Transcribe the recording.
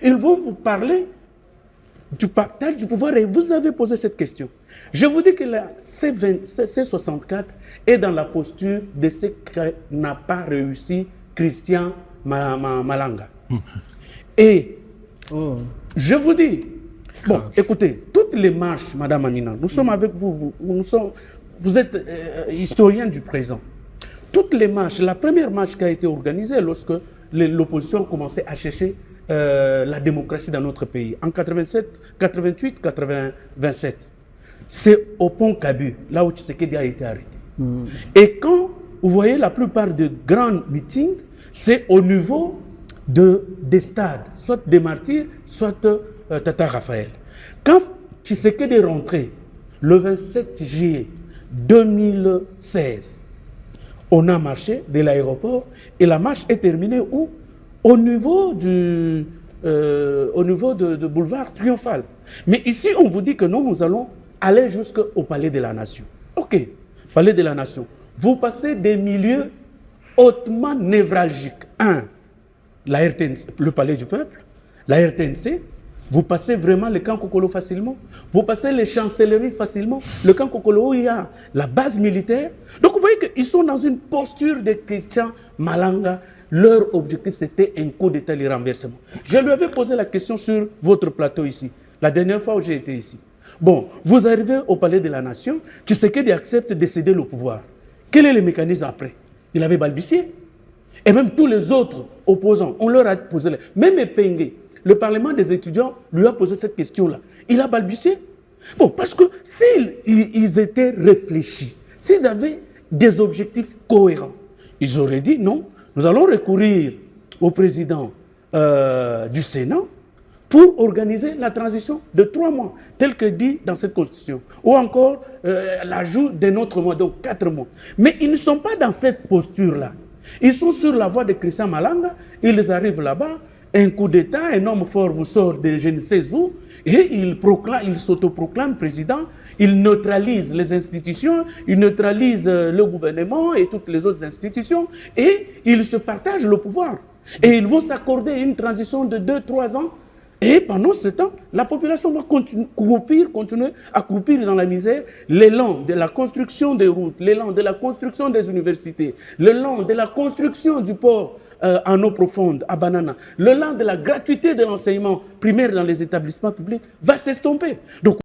Ils vont vous parler du partage du pouvoir et vous avez posé cette question. Je vous dis que la C64 est dans la posture de ce que n'a pas réussi Christian Malanga. Et je vous dis, bon, écoutez, toutes les marches, Madame Amina, nous sommes avec vous, vous êtes historien du présent. Toutes les marches, la première marche qui a été organisée lorsque l'opposition commençait à chercher la démocratie dans notre pays, en 88, 87, c'est au pont Kabu, là où Tshisekedi a été arrêté. Et quand vous voyez la plupart des grands meetings, c'est au niveau des stades, soit des martyrs, soit Tata Raphaël. Quand Tshisekedi est rentré le 27 juillet 2016, on a marché de l'aéroport et la marche est terminée où? Au niveau de boulevard Triomphal. Mais ici, on vous dit que non, nous allons aller jusqu'au Palais de la Nation. Ok, Palais de la Nation. Vous passez des milieux hautement névralgiques. La RTNC, le Palais du Peuple, la RTNC, vous passez vraiment le camp Kokolo facilement. Vous passez les chancelleries facilement. Le camp Kokolo où il y a la base militaire. Donc vous voyez qu'ils sont dans une posture de Christian Malanga. Leur objectif, c'était un coup d'État, les renversements. Je lui avais posé la question sur votre plateau ici, la dernière fois où j'ai été ici. Bon, vous arrivez au Palais de la Nation, Tshisekedi accepte de céder le pouvoir. Quel est le mécanisme après? Il avait balbutié. Et même tous les autres opposants, on leur a posé... Même Epenge, le Parlement des étudiants, lui a posé cette question-là. Il a balbutié. Bon, parce que s'ils étaient réfléchis, s'ils avaient des objectifs cohérents, ils auraient dit non, nous allons recourir au président du Sénat pour organiser la transition de 3 mois, tel que dit dans cette constitution. Ou encore l'ajout d'un autre mois, donc 4 mois. Mais ils ne sont pas dans cette posture-là. Ils sont sur la voie de Christian Malanga, ils arrivent là-bas, un coup d'État, un homme fort vous sort de je ne sais où, et il s'autoproclame président, il neutralise les institutions, il neutralise le gouvernement et toutes les autres institutions, et il se partage le pouvoir. Et ils vont s'accorder une transition de 2-3 ans, et pendant ce temps, la population va continuer à croupir dans la misère, l'élan de la construction des routes, l'élan de la construction des universités, l'élan de la construction du port en eau profonde à Banana, l'élan de la gratuité de l'enseignement primaire dans les établissements publics va s'estomper. Donc,